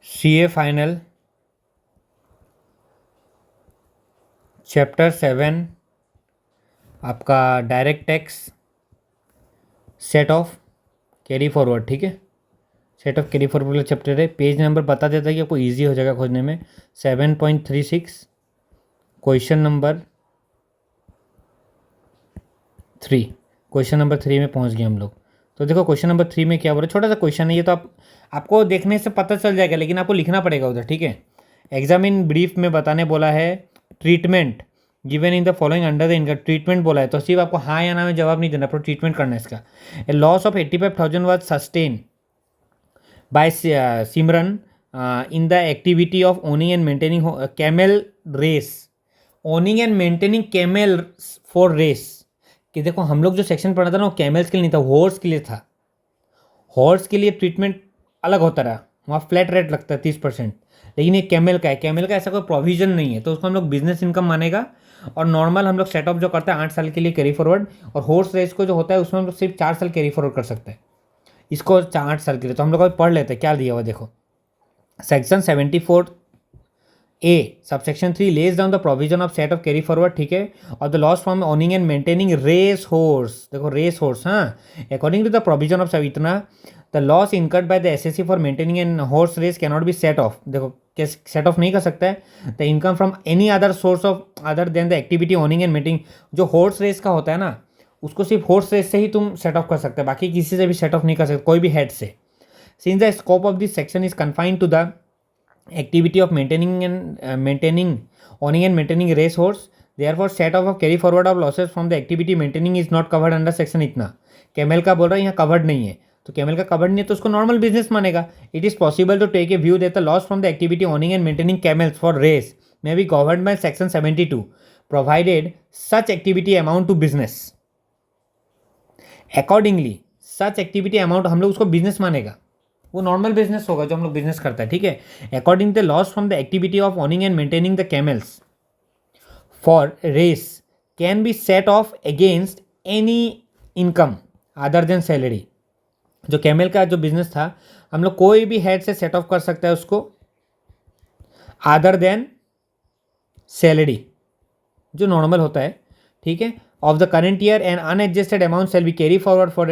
CA final chapter 7 आपका direct tax set off carry forward, ठीक है। Set off carry forward chapter है। Page number बता देता है कि आपको इजी हो जाएगा खोजने में। 7.36 क्वेश्चन नंबर 3, क्वेश्चन नंबर 3 में पहुंच गए हम लोग। तो देखो क्वेश्चन नंबर 3 में क्या बोल रहा है, छोटा सा क्वेश्चन है ये, तो आपको देखने से पता चल जाएगा, लेकिन आपको लिखना पड़ेगा उधर, ठीक है। एग्जाम इन ब्रीफ में बताने बोला है treatment given in the following under the इनका ट्रीटमेंट बोला है, तो सिर्फ आपको हाँ या ना में जवाब नहीं देना, आपको ट्रीटमेंट करना है इसका। A loss of 85,000 was sustain by Simran in the activity of owning and maintaining camel race, owning and maintaining camel for race. कि देखो हम लोग जो सेक्शन पढ़ा था ना वो कैमल्स के लिए नहीं था, हॉर्स के लिए था। हॉर्स के लिए ट्रीटमेंट अलग होता रहा, वहाँ फ्लैट रेट लगता है 30%, लेकिन ये कैमल का है। कैमल का ऐसा कोई प्रोविजन नहीं है, तो उसको हम लोग बिजनेस इनकम मानेगा। और नॉर्मल हम लोग सेटअप जो करते हैं 8 साल के लिए कैरी फॉरवर्ड, और हॉर्स रेस को जो होता है उसमें हम लोग सिर्फ 4 साल कैरी फॉरवर्ड कर सकते हैं, इसको 8 साल के लिए। तो हम लोग अभी पढ़ लेते हैं क्या दिया हुआ, देखो section 74 A subsection 3 lays down the provision of set off carry forward, ठीक है, और the loss from owning and maintaining race horse. देखो रेस हॉर्स, हाँ, according to the provision of सब इतना the loss incurred by the SSC for maintaining and horse race can not be set off. देखो set off नहीं कर सकता है the income from any other source of other than the activity owning and maintaining. जो horse race का होता है ना, उसको सिर्फ हॉर्स रेस से ही तुम सेट ऑफ कर सकते हैं, बाकी किसी से भी सेट ऑफ नहीं कर सकते, कोई भी हेड से। Since the scope of this section is confined to the activity of maintaining owning and maintaining race horse, therefore set off of carry forward of losses from the activity maintaining is not covered under section इतना। Camel का बोल रहा है यहाँ covered नहीं है, तो camel का कवर्ड नहीं है तो उसको नॉर्मल बिजनेस मानेगा। It is possible to take a view that the loss from the activity owning and maintaining camels for race may be covered by section 72 provided such activity amount to business. Accordingly such activity amount हम लोग उसको business मानेगा, वो normal business होगा जो हम लोग business करता है, ठीक है। According the loss from the activity of owning and maintaining the camels for race can be set off against any income other than salary. जो कैमल का जो बिजनेस था हम लोग कोई भी हेड से सेट ऑफ कर सकता है उसको अदर देन सैलरी, जो नॉर्मल होता है, ठीक है। Of the current year and unadjusted amount shall be carry forward for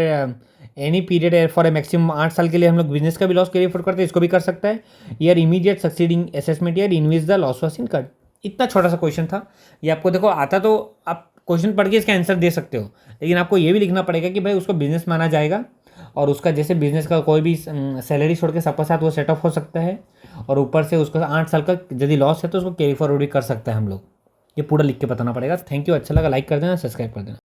any period for a maximum 8 साल के लिए हम लोग बिजनेस का भी लॉस कैरी फॉरवर्ड करते हैं, इसको भी कर सकता है। Year immediate succeeding assessment year in which the loss was incurred. इतना छोटा सा क्वेश्चन था ये, आपको देखो आता तो आप क्वेश्चन पढ़ के इसका आंसर दे सकते हो, लेकिन आपको ये भी लिखना पड़ेगा कि भाई उसको बिजनेस माना जाएगा, और उसका जैसे बिजनेस का कोई भी सैलरी छोड़ के सबके साथ वो सेट ऑफ हो सकता है, और ऊपर से उसका 8 साल का यदि लॉस है तो उसको कैरी फॉरवर्ड भी कर सकता है हम लोग। ये पूरा लिख के बताना पड़ेगा। थैंक यू, अच्छा लगा लाइक कर देना, सब्सक्राइब कर देना।